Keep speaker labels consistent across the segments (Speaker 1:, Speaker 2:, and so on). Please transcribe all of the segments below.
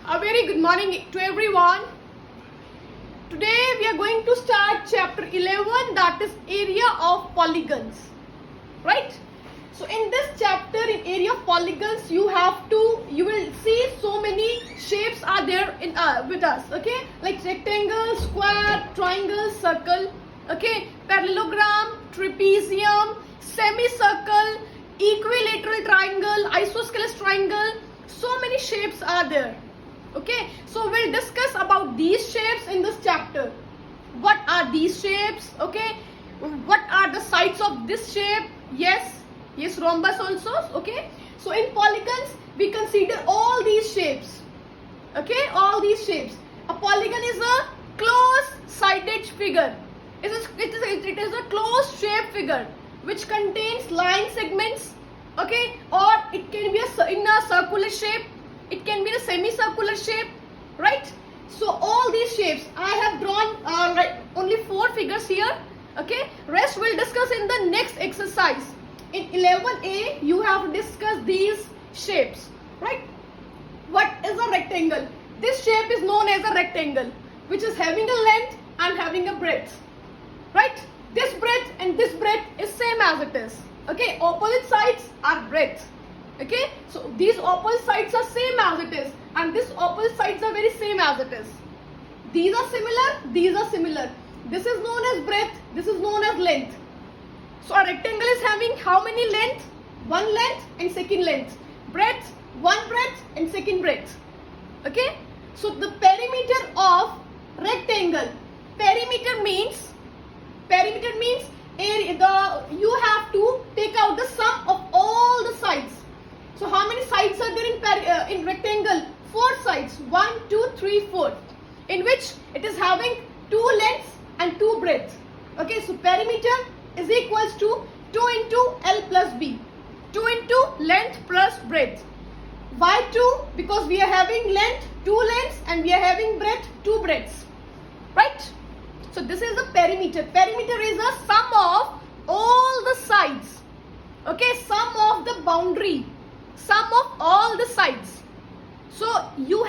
Speaker 1: A very good morning to everyone. Today we are going to start chapter 11, that is area of polygons. Right? So in this chapter, in area of polygons, you will see so many shapes are there in with us. Okay, like rectangle, square, triangle, circle. Okay, parallelogram, trapezium, semicircle, equilateral triangle, isosceles triangle. So many shapes are there. Okay, so we'll discuss about these shapes in this chapter. What are these shapes? Okay, what are the sides of this shape? Yes, rhombus also. Okay, so in polygons we consider all these shapes. Okay, all these shapes. A polygon is a close-sided figure. It is a closed shape figure which contains line segments. Okay, or it can be in a circular shape. It can be a semicircular shape, right? So all these shapes, I have drawn only 4 figures here. Okay, rest we'll discuss in the next exercise. In 11A, you have to discuss these shapes, right? What is a rectangle? This shape is known as a rectangle, which is having a length and having a breadth, right? This breadth and this breadth is same as it is. Okay, opposite sides are breadth. Okay, so these opposite sides are same as it is, and this opposite sides are very same as it is. These are similar, these are similar. This is known as breadth, this is known as length. So a rectangle is having how many length? One length and second length. Breadth, one breadth and second breadth. Okay, so the perimeter of rectangle. Perimeter means area. You have to take out the sum of all the sides. So how many sides are there in rectangle? 4 sides. 1, 2, 3, 4. In which it is having 2 lengths and 2 breadths. Okay, so perimeter is equals to 2 into L plus B. 2 into length plus breadth. Why 2? Because we are having length, 2 lengths, and we are having breadth, 2 breadths. Right? So this is the perimeter. Perimeter is a sum of all the sides. Okay, sum of the boundary. Sum of all the sides. So you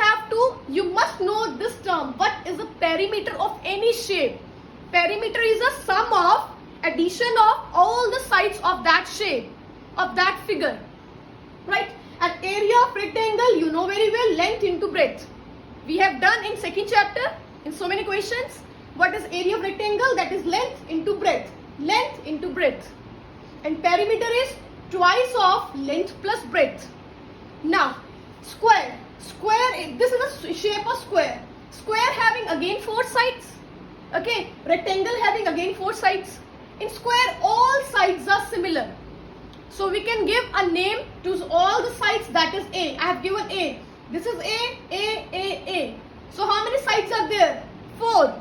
Speaker 1: must know this term. What is the perimeter of any shape? Perimeter is a sum of addition of all the sides of that shape, of that figure. Right? An area of rectangle, you know very well, length into breadth. We have done in second chapter in so many questions. What is area of rectangle? That is length into breadth. Length into breadth. And perimeter is twice of length plus breadth. Now, square. This is a shape of square. Square having again 4 sides. Okay, rectangle having again 4 sides. In square, all sides are similar. So we can give a name to all the sides, that is A. I have given A. This is A. So how many sides are there? 4.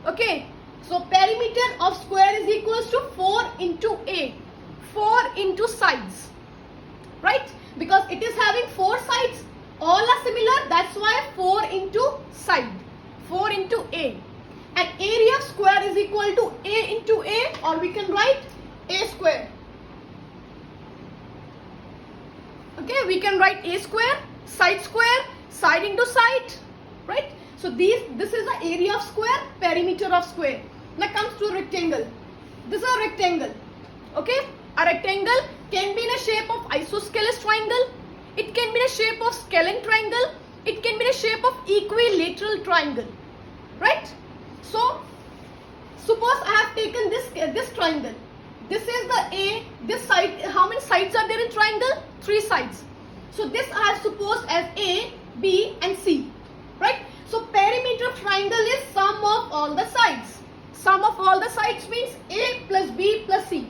Speaker 1: Okay, so perimeter of square is equals to 4 into A. 4 into sides, right? Because it is having 4 sides, all are similar, that's why 4 into side, 4 into A. And area of square is equal to A into A, or we can write A square. Okay, we can write A square, side into side, right? So this is the area of square, perimeter of square. Now comes to rectangle. This is a rectangle, okay? A rectangle can be in a shape of isosceles triangle. It can be in a shape of scalene triangle. It can be in a shape of equilateral triangle. Right? So, suppose I have taken this triangle. This is the A, this side. How many sides are there in triangle? 3 sides. So, this I have supposed as A, B and C. Right? So, perimeter of triangle is sum of all the sides. Sum of all the sides means A plus B plus C.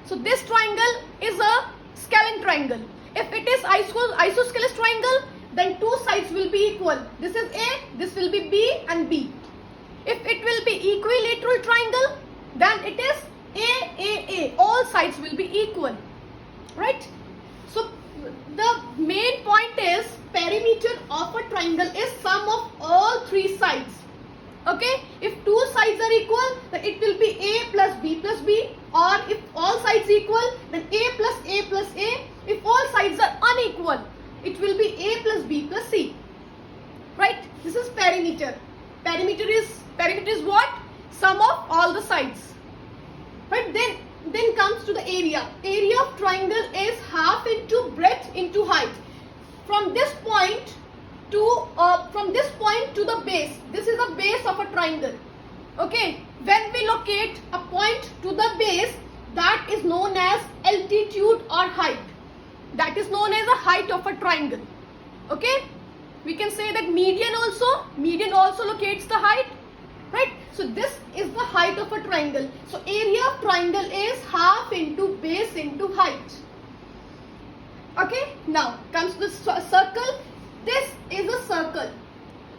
Speaker 1: So this triangle is a scalene triangle. If it is isosceles triangle, then 2 sides will be equal. This is A, this will be B and B. If it will be equilateral triangle, then it is A. All sides will be equal. Right? So the main point is perimeter of a triangle is sum of all 3 sides. Okay, if 2 sides are equal, then it will be A plus B, or if all sides equal, then A plus A. If all sides are unequal, it will be A plus B plus C. right? This is perimeter. Perimeter is what? Sum of all the sides, right? Then comes to the area. Area of triangle is half into breadth into height. From this point to the base. This is the base of a triangle. Okay. When we locate a point to the base, that is known as altitude or height. That is known as the height of a triangle. Okay. We can say that median also locates the height, right? So this is the height of a triangle. So area of triangle is half into base into height. Okay. Now comes the circle. This is a circle.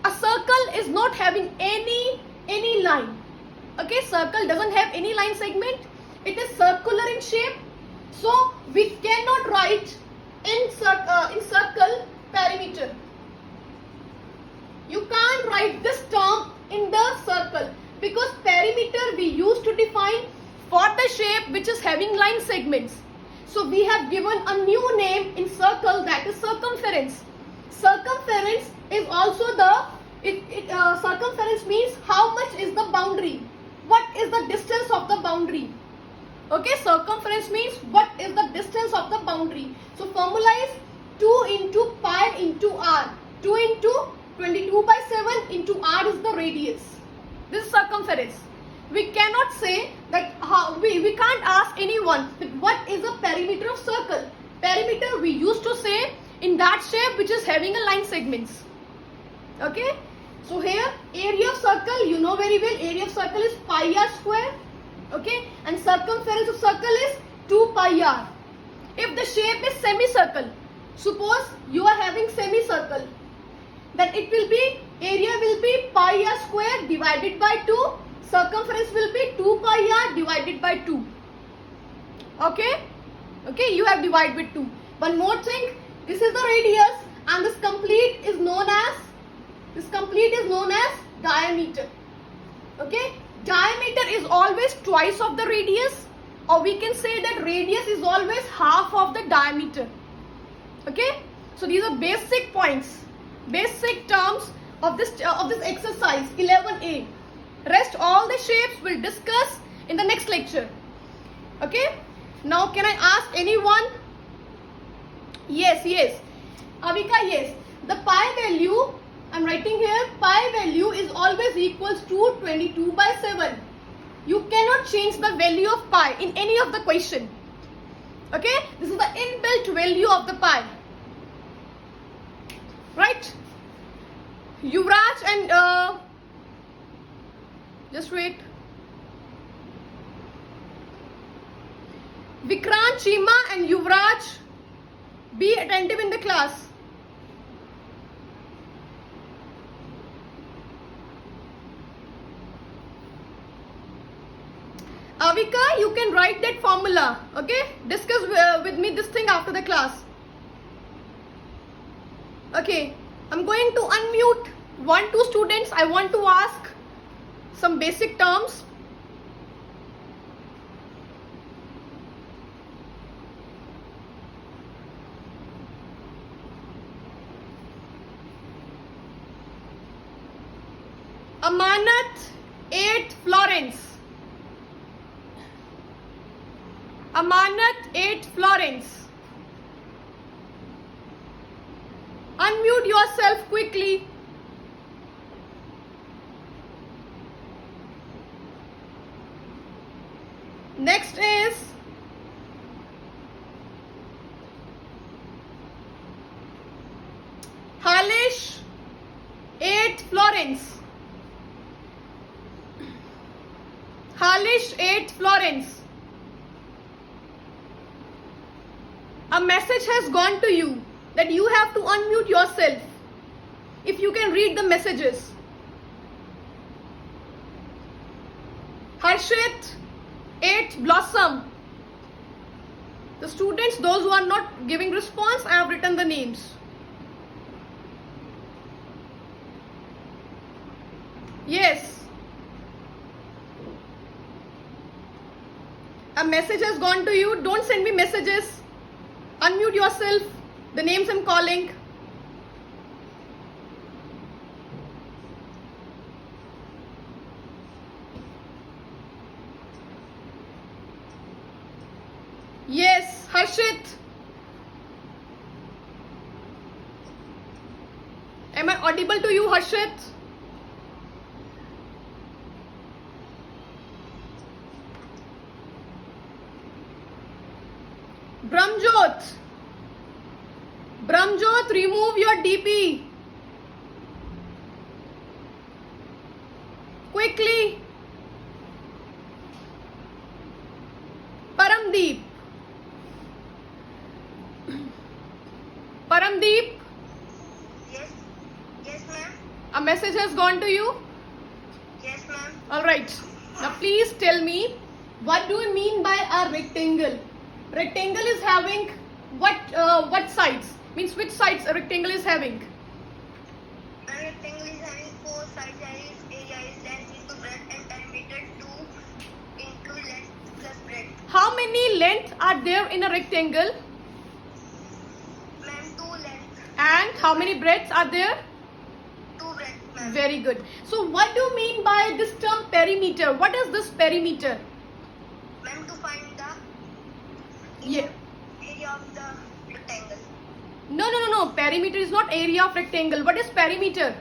Speaker 1: A circle is not having any line. Okay. Circle doesn't have any line segment. It is circular in shape. So we cannot write in circle perimeter. You can't write this term in the circle because perimeter we used to define for the shape which is having line segments. So we have given a new name in circle, that is circumference. Circumference is also circumference means how much is the boundary. What is the distance of the boundary? Okay, circumference means what is the distance of the boundary. So formula is 2 into pi into r. 2 into 22/7 into r is the radius. This is circumference. We cannot say that we can't ask anyone that what is the perimeter of circle. Perimeter we used to say in that shape which is having a line segments. Okay. So here area of circle, you know very well, area of circle is pi r square. Okay. And circumference of circle is 2 pi r. If the shape is semicircle, suppose you are having semicircle, then it will be, area will be pi r square divided by 2. Circumference will be 2 pi r divided by 2. Okay. Okay. You have divided with 2. One more thing. This is the radius and this complete is known as diameter. Okay. Diameter is always twice of the radius, or we can say that radius is always half of the diameter. Okay. So these are basic points, basic terms of this exercise 11a. Rest all the shapes we'll discuss in the next lecture. Okay. Now can I ask anyone? Yes. Avika, yes. The pi value, I'm writing here, pi value is always equals to 22/7. You cannot change the value of pi in any of the question. Okay. This is the inbuilt value of the pi. Right. Yuvraj and just wait. Vikrant, Chima and Yuvraj, be attentive in the class. Avika, you can write that formula. Okay. Discuss with me this thing after the class. Okay. I'm going to unmute 1-2 students. I want to ask some basic terms. Amanat 8 Florence. Amanat 8 Florence. Unmute yourself quickly. Next is Halish 8 Florence. Halish 8 Florence. A message has gone to you that you have to unmute yourself. If you can read the messages. Harshit 8 Blossom. The students, those who are not giving response, I have written the names. Yes. A message has gone to you. Don't send me messages. Unmute yourself. The names I'm calling. Harshit? Am I audible to you, Harshit? Brahmjot. Brahmjot, remove your DP. Quickly. Paramdeep. Paramdeep.
Speaker 2: Yes. Yes, ma'am.
Speaker 1: A message has gone to you?
Speaker 2: Yes, ma'am.
Speaker 1: Alright. Now please tell me, what do you mean by a rectangle? Rectangle is having what sides? Means which sides a rectangle is having?
Speaker 2: A rectangle is having 4 sides. Area is length into breadth and perimeter 2 into length plus breadth.
Speaker 1: How many lengths are there in a rectangle?
Speaker 2: Ma'am, 2 lengths,
Speaker 1: And how many breadths are there?
Speaker 2: 2 breadths, ma'am.
Speaker 1: Very good. So what do you mean by this term perimeter? What is this perimeter?
Speaker 2: Ma'am, to find the
Speaker 1: Yeah.
Speaker 2: area of the rectangle.
Speaker 1: No. Perimeter is not area of rectangle. What is perimeter?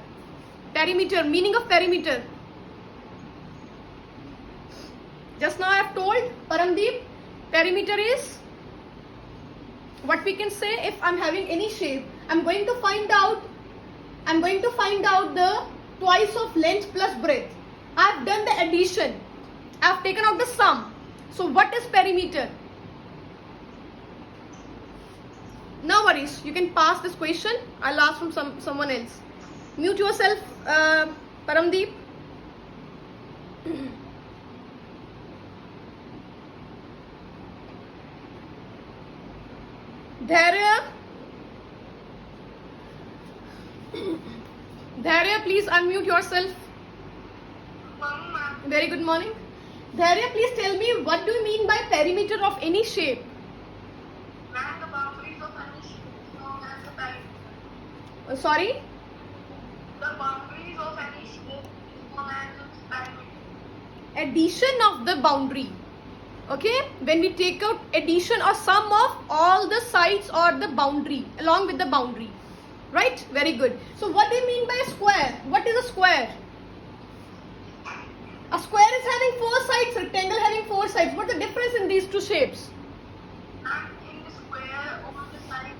Speaker 1: Perimeter, meaning of perimeter. Just now I have told Paramdeep, perimeter is what we can say. If I'm having any shape, I'm going to find out the twice of length plus breadth. I've done the addition. I've taken out the sum. So what is perimeter? No worries, you can pass this question. I'll ask from someone else. Mute yourself, Paramdeep. Dhairya. Dhairya, please unmute yourself.
Speaker 2: Ma'am,
Speaker 1: Very good morning. Dhairya, please tell me, what do you mean by perimeter of any shape?
Speaker 2: ma'am, the boundaries of any shape is known as the perimeter.
Speaker 1: Sorry?
Speaker 2: The boundaries of any shape is known as its perimeter.
Speaker 1: Addition of the boundary. Okay, when we take out addition or sum of all the sides or the boundary along with the boundary, right? Very good. So what do you mean by a square? What is a square? A square is having 4 sides, rectangle having 4 sides. What's the difference in these two shapes?
Speaker 2: And in the square, all the sides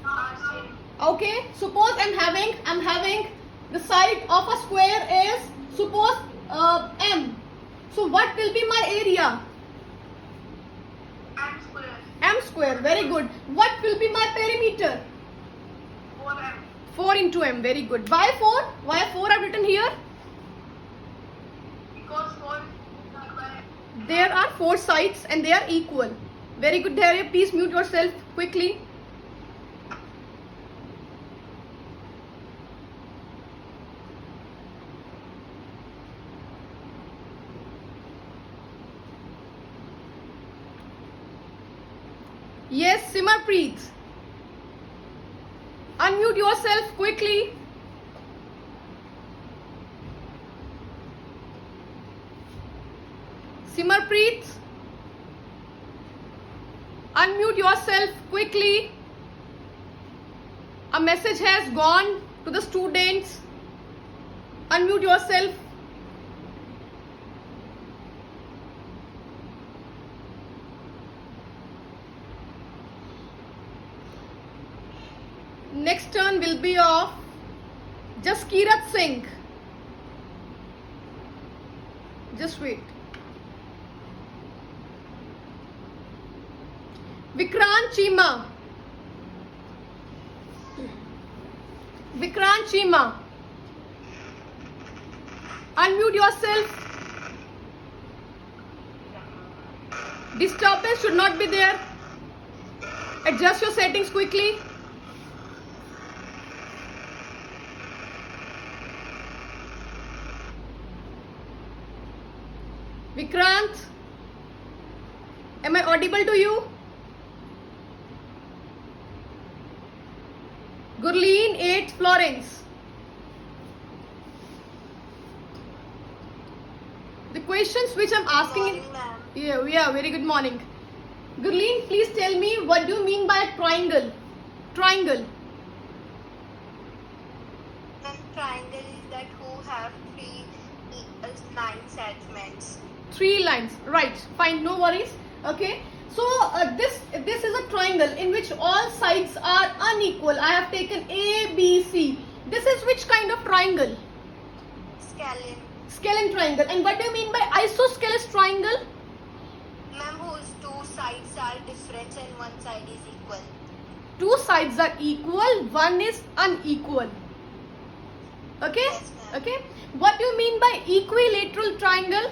Speaker 2: are same.
Speaker 1: Okay, suppose I'm having the side of a square is suppose m. So what will be my area?
Speaker 2: And square,
Speaker 1: M square. Very good. What will be my perimeter?
Speaker 2: 4m.
Speaker 1: 4 into m. Very good. Why 4? Why 4 I've written here?
Speaker 2: Because 4 is not by
Speaker 1: There are 4 sides and they are equal. Very good, Dhairya. Please mute yourself quickly. Yes, Simarpreet. Unmute yourself quickly. Simarpreet. Unmute yourself quickly. A message has gone to the students. Unmute yourself. Next turn will be of Jaskirat Singh. Just wait. Vikrant Chima. Vikrant Chima. Unmute yourself. Disturbance should not be there. Adjust your settings quickly. Vikrant, am I audible to you? Gurleen 8 Florence. The questions which I'm asking,
Speaker 2: Morning, ma'am.
Speaker 1: yeah, very good morning. Gurleen, please tell me what do you mean by triangle? Triangle.
Speaker 2: Ma'am, triangle is that who have three equal line segments.
Speaker 1: 3 lines, right? Fine, no worries. Okay. So this is a triangle in which all sides are unequal. I have taken A, B, C. This is which kind of triangle?
Speaker 2: Scalene.
Speaker 1: Scalene triangle. And what do you mean by isosceles triangle?
Speaker 2: Ma'am, whose two sides are different and one side is equal.
Speaker 1: 2 sides are equal, one is unequal. Okay?
Speaker 2: Yes, ma'am.
Speaker 1: Okay. What do you mean by equilateral triangle?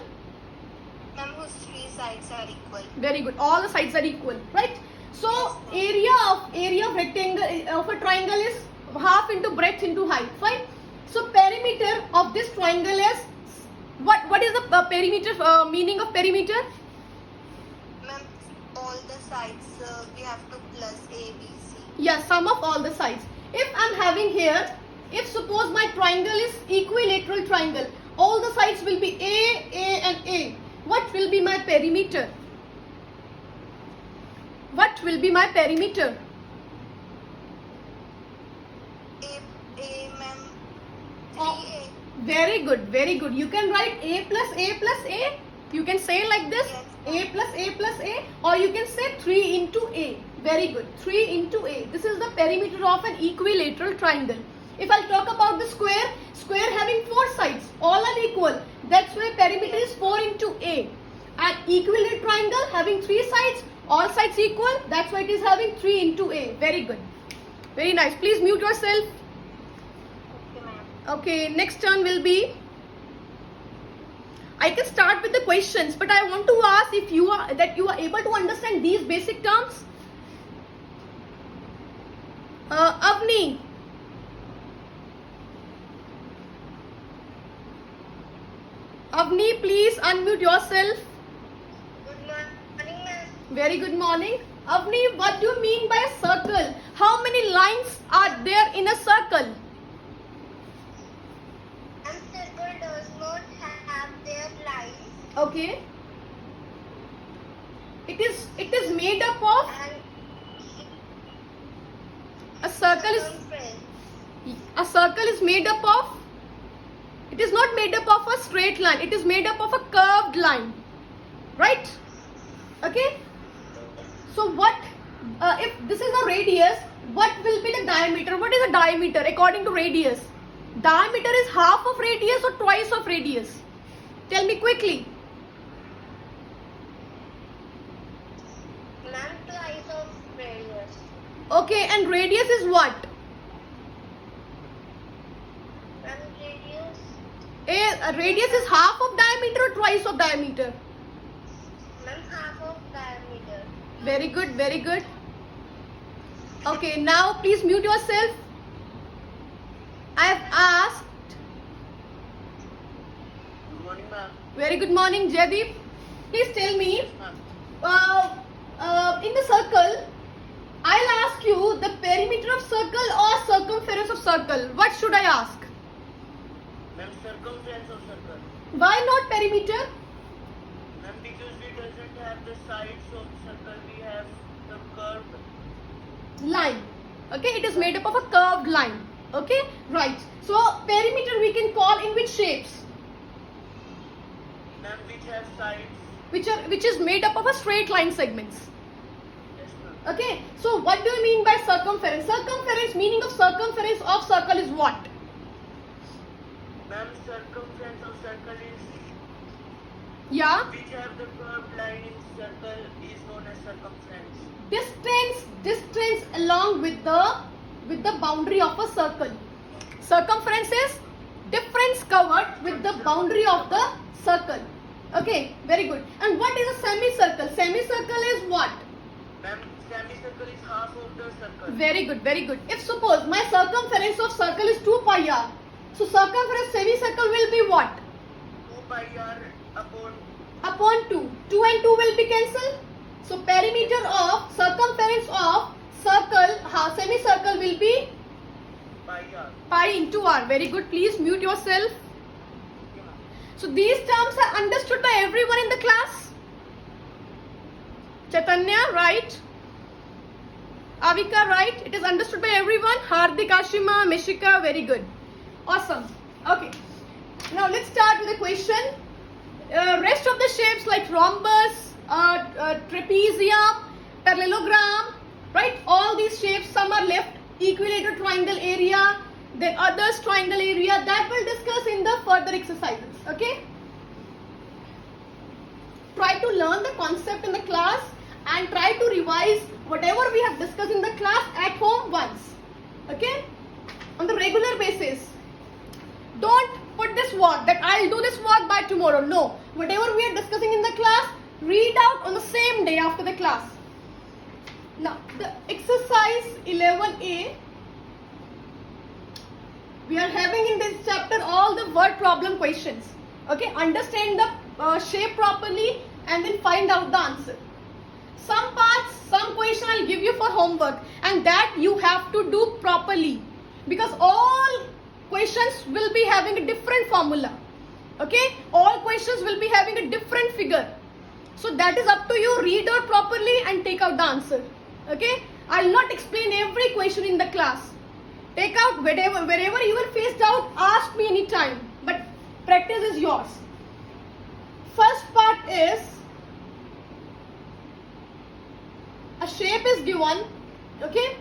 Speaker 2: Ma'am, whose three sides are equal.
Speaker 1: Very good. All the sides are equal, right? So area of rectangle of a triangle is half into breadth into height. Fine. So perimeter of this triangle is what is the perimeter meaning of perimeter?
Speaker 2: Ma'am, all the sides we have to plus A, B, C.
Speaker 1: Yeah, sum of all the sides. If I'm having here, if suppose my triangle is equilateral triangle, all the sides will be A and A. What will be my perimeter? What will be my perimeter?
Speaker 2: A, ma'am.
Speaker 1: Oh.
Speaker 2: 3A.
Speaker 1: Very good, very good. You can write A plus A plus A. You can say like this,
Speaker 2: Yes.
Speaker 1: A plus A, or you can say 3 into A. Very good, 3 into A. This is the perimeter of an equilateral triangle. If I'll talk about the square, square having 4 sides, all are equal. That's why perimeter is 4 into A. An equilateral triangle having 3 sides, all sides equal. That's why it is having 3 into A. Very good. Very nice. Please mute yourself.
Speaker 2: Okay, ma'am.
Speaker 1: Okay, next turn will be. I can start with the questions, but I want to ask if you are able to understand these basic terms. Avni. Avni, please unmute yourself.
Speaker 2: Good morning, ma'am.
Speaker 1: Very good morning. Avni, what do you mean by a circle? How many lines are there in a circle?
Speaker 2: And circle does not have their lines
Speaker 1: Okay. It is made up of
Speaker 2: and
Speaker 1: a circle is
Speaker 2: circumference.
Speaker 1: a circle is made up of, it is not made up of a straight line, it is made up of a curved line, right? Okay, so what if this is a radius, what will be the diameter? What is the diameter according to radius? Diameter is half of radius or twice of radius? Tell me quickly.
Speaker 2: Ma'am, twice of radius.
Speaker 1: Okay, and radius is what?
Speaker 2: Ma'am, radius.
Speaker 1: A radius is half of diameter or twice of diameter?
Speaker 2: Ma'am, half of diameter.
Speaker 1: Very good, very good. Okay, now please mute yourself. I have asked.
Speaker 2: Good morning, ma'am.
Speaker 1: Very good morning, Jaideep. Please tell me,
Speaker 2: Yes, ma'am.
Speaker 1: in the circle, I'll ask you the perimeter of circle or circumference of circle. What should I ask?
Speaker 2: Ma'am, circumference of circle.
Speaker 1: Why not perimeter?
Speaker 2: Ma'am, because we doesn't have the sides of circle, we have the curved.
Speaker 1: Line. Okay, it is made up of a curved line. Okay, right. So perimeter we can call in which shapes?
Speaker 2: Ma'am, which have sides.
Speaker 1: Which is made up of a straight line segments.
Speaker 2: Yes, ma'am.
Speaker 1: Okay, so what do you mean by circumference? Circumference, meaning of circumference of circle is what?
Speaker 2: Ma'am, circumference of circle is
Speaker 1: Yeah,
Speaker 2: which have the curved line in circle is known as circumference.
Speaker 1: distance along with the boundary of a circle. Circumference is difference covered with the boundary of the circle. Okay, very good. And what is a semicircle? Semicircle is what?
Speaker 2: Ma'am, semicircle is half of the circle.
Speaker 1: Very good, very good. If suppose my circumference of circle is 2 pi r, so circumference semicircle will be what?
Speaker 2: 2 pi r upon
Speaker 1: Upon 2. 2 and 2 will be cancelled. So perimeter of circumference of circle, semicircle will be
Speaker 2: pi r.
Speaker 1: pi into r. Very good. Please mute yourself.
Speaker 2: Okay, ma'am.
Speaker 1: So these terms are understood by everyone in the class. Chaitanya, right? Avika, right? It is understood by everyone. Hardik, Ashima, Mishika, very good. Awesome. Okay. Now let's start with the question. Rest of the shapes like rhombus, trapezium, parallelogram, right? All these shapes, some are left. Equilateral triangle area, then others triangle area. That we'll discuss in the further exercises. Okay. Try to learn the concept in the class and try to revise whatever we have discussed in the class at home once. Okay? On the regular basis. Don't put this work that I'll do this work by tomorrow. No. Whatever we are discussing in the class, read out on the same day after the class. Now, the exercise 11A, we are having in this chapter all the word problem questions. Okay? Understand the shape properly and then find out the answer. Some parts, some question I'll give you for homework and that you have to do properly because all questions will be having a different formula. Okay? All questions will be having a different figure. So that is up to you. Read out properly and take out the answer. Okay? I'll not explain every question in the class. Take out wherever you will face doubt, ask me anytime. But practice is yours. First part is a shape is given. Okay?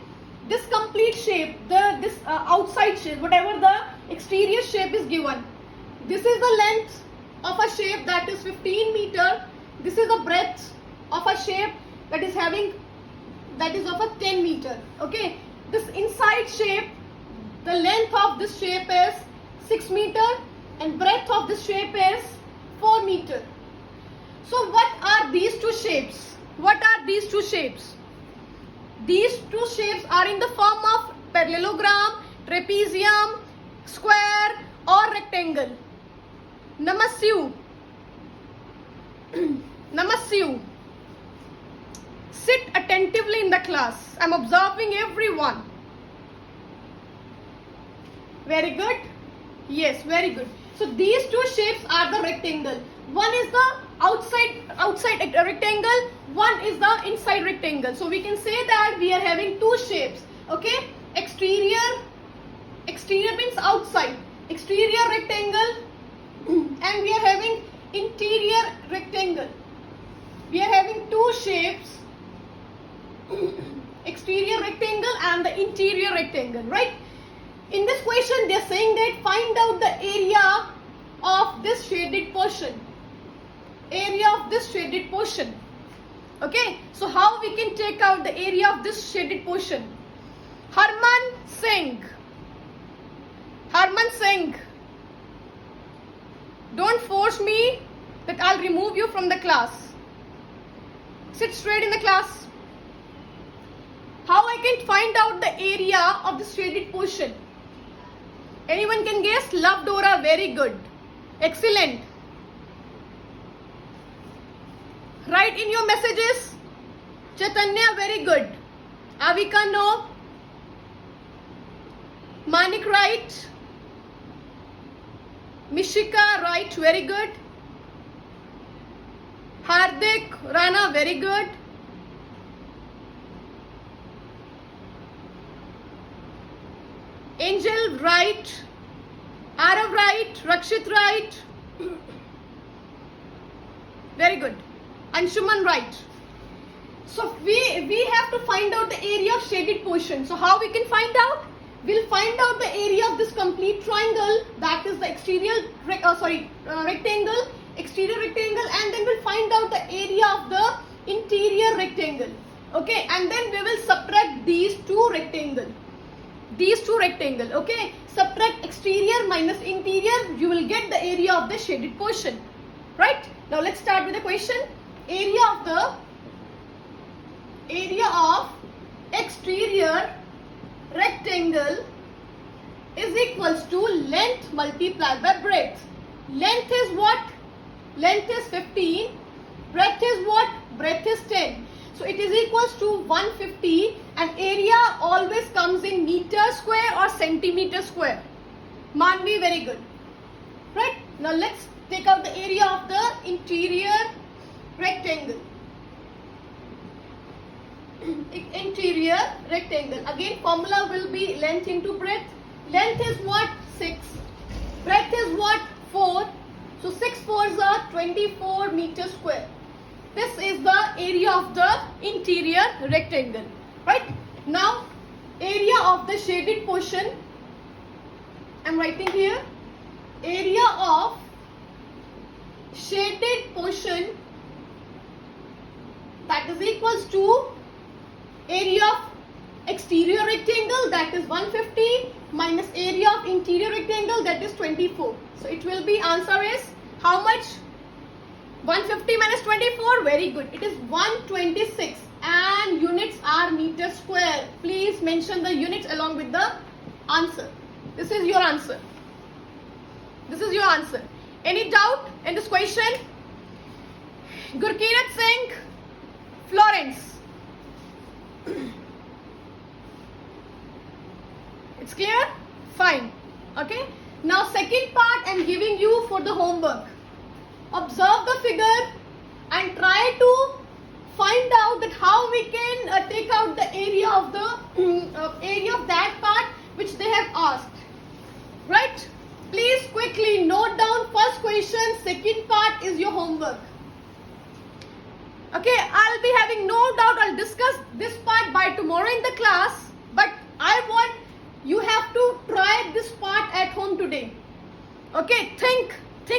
Speaker 1: This complete shape, this outside shape, whatever the exterior shape is given. This is the length of a shape that is 15 meter. This is the breadth of a shape that is of a 10 meter. Okay? This inside shape, the length of this shape is 6 meter and breadth of this shape is 4 meter. So what are these two shapes? What are these two shapes? These two shapes are in the form of parallelogram, trapezium, square or rectangle. Namasyu. Namasyu. Sit attentively in the class. I am observing everyone. Very good. Yes, very good. So these two shapes are the rectangle. One is the outside rectangle, one is the inside rectangle. So we can say that we are having two shapes. Okay? Exterior means outside. Exterior rectangle and we are having interior rectangle. We are having two shapes. Exterior rectangle and the interior rectangle, right? In this question they are saying that find out the area of this shaded portion. Area of this shaded portion. Okay, so how we can take out the area of this shaded portion? Harman Singh. Harman Singh. Don't force me that I'll remove you from the class. Sit straight in the class. How I can find out the area of the shaded portion? Anyone can guess? Love Dora, very good. Excellent. Write in your messages. Chaitanya, very good. Avika, no. Manik, right. Mishika, right, very good. Hardik, Rana, very good. Angel, right. Arav, right. Rakshit, right. Very good. Anshuman, right. So we have to find out the area of shaded portion. So how we can find out? We'll find out the area of this complete triangle, that is the rectangle, exterior rectangle, and then we'll find out the area of the interior rectangle. Okay, and then we will subtract these two rectangle. Okay, subtract exterior minus interior, you will get the area of the shaded portion. Right? Now let's start with the question. Area of exterior rectangle is equals to length multiplied by breadth. Length is what? Length is 15. Breadth is what? Breadth is 10. So it is equals to 150 and area always comes in meter square or centimeter square. Manvi, very good. Right? Now let's take out the area of the interior rectangle. interior rectangle. Again, formula will be length into breadth. Length is what? 6. Breadth is what? 4. So 6 4s are 24 meters square. This is the area of the interior rectangle. Right? Now, area of the shaded portion. I am writing here. Area of shaded portion, that is equals to area of exterior rectangle, that is 150, minus area of interior rectangle, that is 24. So it will be, answer is how much? 150 minus 24. Very good. It is 126 and units are meter square. Please mention the units along with the answer. This is your answer. This is your answer. Any doubt in this question? Gurkirat Singh, Florence. It's clear? Fine. Okay. Now second part I am giving you for the homework. Observe the figure and try to find out that how we can take out the area of the area of that part which they have asked. Right? Please quickly note down first question, second part is your homework. Okay, I'll be having no doubt I'll discuss this part by tomorrow in the class, but I want you have to try this part at home today. Okay, think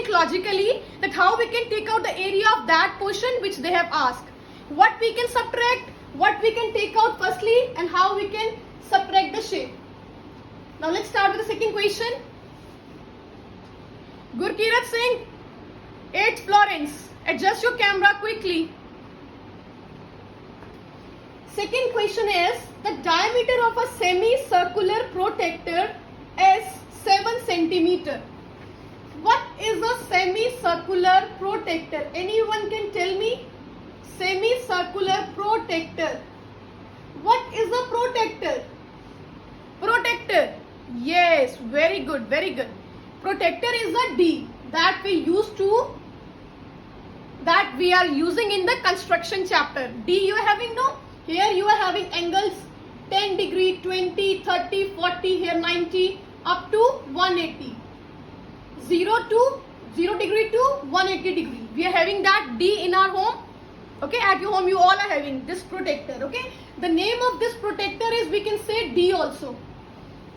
Speaker 1: logically that how we can take out the area of that portion which they have asked. What we can subtract, what we can take out firstly, and how we can subtract the shape. Now let's start with the second question. Gurkirat Singh, 8 Florence. Adjust your camera quickly. Second question is, the diameter of a semicircular protector is 7 centimeter. What is a semicircular protector? Anyone can tell me? Semicircular protector. What is a protector? Protector. Yes, very good, very good. Protector is a D that we are using in the construction chapter. D you are having, no? Here you are having angles 10 degree, 20, 30, 40, here 90 up to 180. 0 degree to 180 degree. We are having that D in our home. Okay, at your home you all are having this protector. Okay, the name of this protector is, we can say, D also.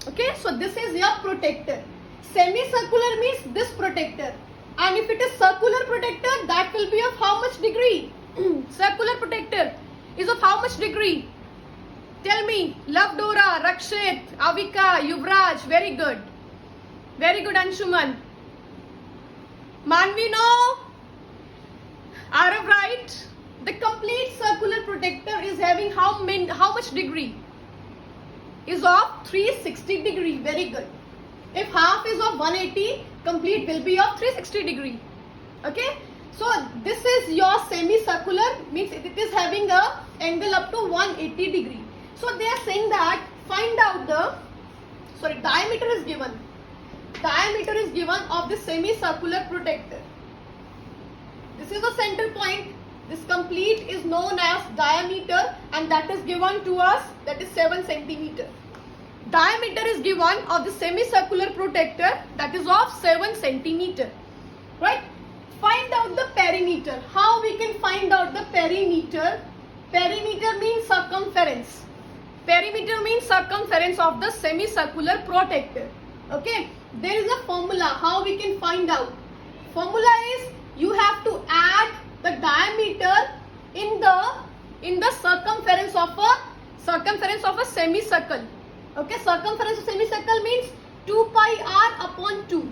Speaker 1: Okay, so this is your protector. Semicircular means this protector, and if it is circular protector, that will be of how much degree? Circular protector is of how much degree? Tell me. Lavdora, Rakshit, Avika, Yuvraj, very good. Very good, Anshuman. Manvi, no? Arav, right? The complete circular protector is having how much degree? Is of 360 degree. Very good. If half is of 180, complete will be of 360 degree. Okay. So this is your semicircular, means it is having a angle up to 180 degree. So they are saying that find out the, diameter is given. Diameter is given of the semicircular protector. This is the center point. This complete is known as diameter, and that is given to us, that is 7 centimeter. Diameter is given of the semicircular protector, that is of 7 centimeter. Right? Find out the perimeter. How we can find out the perimeter? Perimeter means circumference. Perimeter means circumference of the semicircular protector. Okay. There is a formula how we can find out. Formula is, you have to add the diameter in the circumference of a semicircle. Okay, circumference of semicircle means 2 pi r upon 2.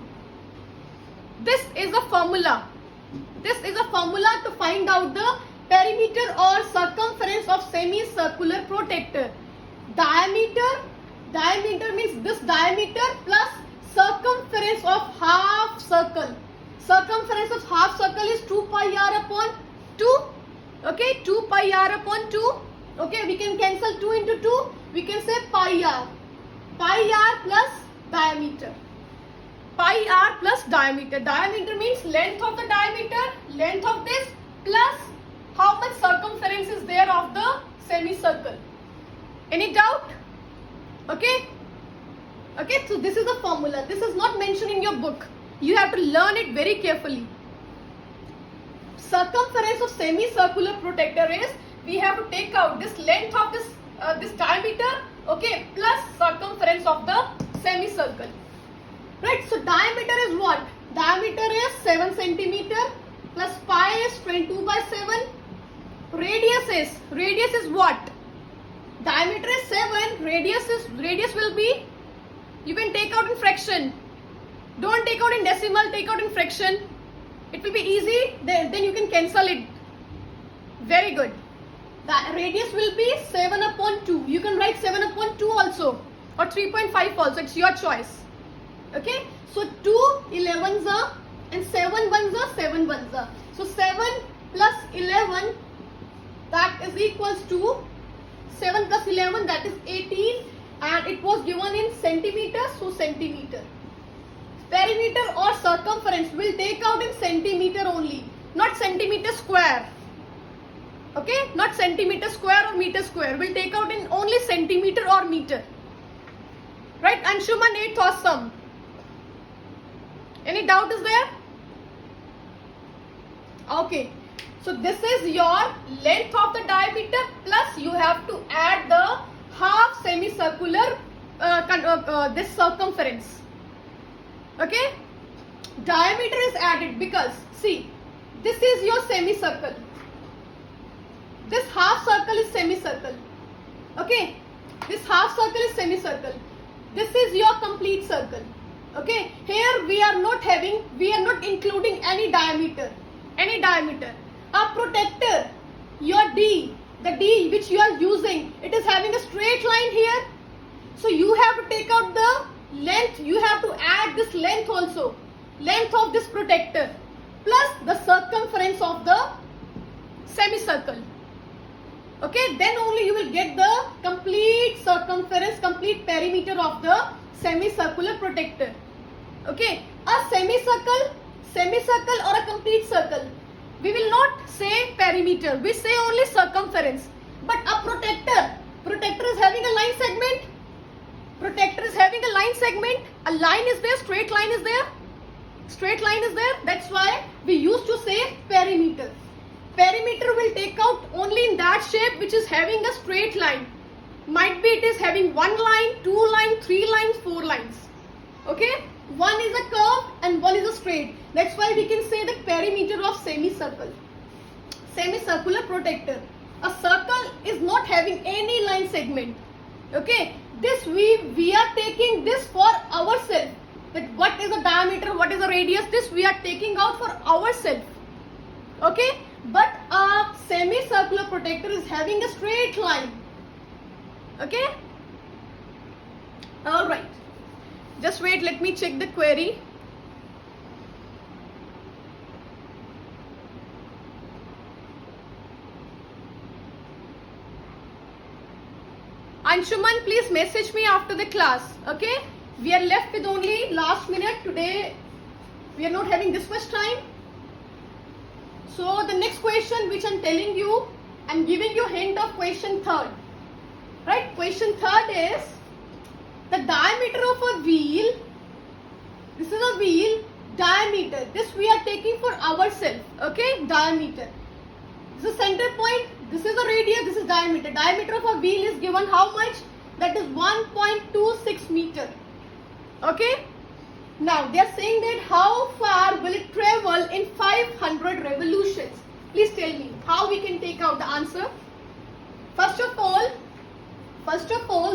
Speaker 1: This is a formula. This is a formula to find out the perimeter or circumference of semicircular protector. Diameter means this diameter plus circumference of half circle. Circumference of half circle is 2 pi r upon 2. Okay, 2 pi r upon 2. Okay, we can cancel 2 into 2. We can say pi r. Pi r plus diameter. Pi r plus diameter. Diameter means length of the diameter, length of this, plus how much circumference is there of the semicircle. Any doubt? Okay? Okay, so this is the formula. This is not mentioned in your book. You have to learn it very carefully. Circumference of semicircular protector is, we have to take out this length of this diameter, okay, plus circumference of the semicircle. Right, so diameter is what? Diameter is 7 centimeter plus pi is 22/7. Radius is what? Diameter is 7, radius will be, you can take out in fraction. Don't take out in decimal, take out in fraction. It will be easy, then you can cancel it. Very good. The radius will be 7/2. You can write 7/2 also or 3.5 also, it's your choice. Okay, so 2 11s are and 7 1s are 7 1s are. So 7 plus 11, that is equals to 7 plus 11, that is 18, and it was given in centimeters, so centimeter. Perimeter or circumference will take out in centimeter only, not centimeter square. Okay, not centimeter square or meter square. Will take out in only centimeter or meter. Right, Anshuman, 8th, awesome. Any doubt is there? Okay, so this is your length of the diameter plus you have to add the half semicircular this circumference. Okay, diameter is added because see, this is your semicircle. This half circle is semicircle. Okay, this half circle is semicircle. This is your complete circle. Okay, here we are not including any diameter. A protector, your D, the D which you are using, it is having a straight line here. So you have to take out the length, you have to add this length also, length of this protector plus the circumference of the semicircle. Okay, then only you will get the complete circumference, complete perimeter of the semicircular protector. Okay, a semicircle or a complete circle, we will not say perimeter, we say only circumference. But a protector is having a line segment. A line is there, straight line is there. That's why we used to say perimeter. Perimeter will take out only in that shape which is having a straight line. Might be it is having 1 line, 2 lines, 3 lines, 4 lines. Okay, one is a curve and one is a straight. That's why we can say the perimeter of semicircle. Semicircular protector. A circle is not having any line segment. Okay, this we are taking this for ourselves. That what is the diameter, what is the radius, this we are taking out for ourselves. Okay, but a semicircular protector is having a straight line. Okay, all right, just wait, let me check the query. Anshuman, please message me after the class. Okay, we are left with only last minute today, we are not having this much time. So the next question which I'm telling you, I'm giving you a hint of question third. Right, question third is the diameter of a wheel. This is a wheel diameter. This we are taking for ourselves. Okay, diameter. This is center point. This is the radius. This is diameter. Diameter of a wheel is given how much? That is 1.26 meter. Okay. Now they are saying that how far will it travel in 500 revolutions? Please tell me how we can take out the answer. First of all,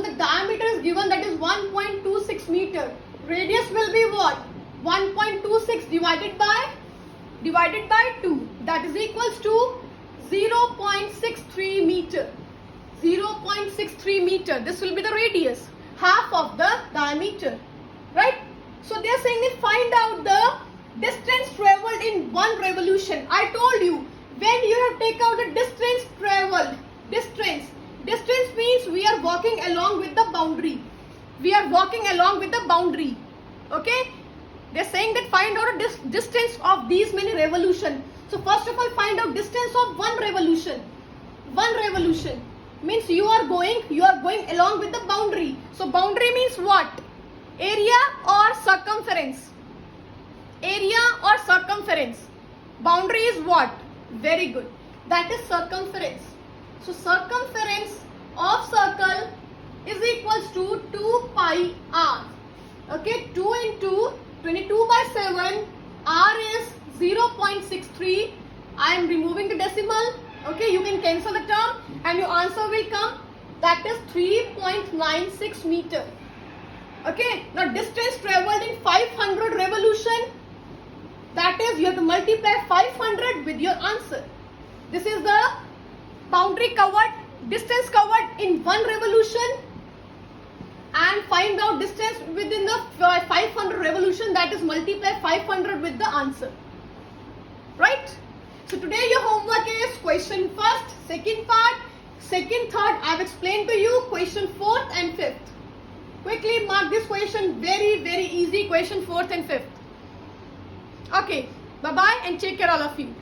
Speaker 1: the diameter is given, that is 1.26 meter. Radius will be what? 1.26 divided by 2. That is equals to 0.63 meter. 0.63 meter. This will be the radius, half of the diameter. Right? So they are saying that find out the distance traveled in one revolution. I told you, when you have take out the distance traveled, distance means we are walking along with the boundary. Okay? They are saying that find out a distance of these many revolutions. So first of all, find out distance of one revolution. means you are going along with the boundary. So boundary means what? Area or circumference? Area or circumference? Boundary is what? Very good. That is circumference. So circumference of circle is equals to 2 pi r. Okay, 2 into 22 by 7, r is 0.63. I am removing the decimal. Okay, you can cancel the term and your answer will come. That is 3.96 meter. Okay, now distance traveled in 500 revolution. That is, you have to multiply 500 with your answer. This is the boundary covered, distance covered in 1 revolution, and find out distance within the 500 revolution, that is multiply 500 with the answer. Right? So today your homework is question first, second part, second, third I have explained to you, question fourth and fifth. Quickly mark this question, very easy question fourth and fifth. Okay, bye bye and take care all of you.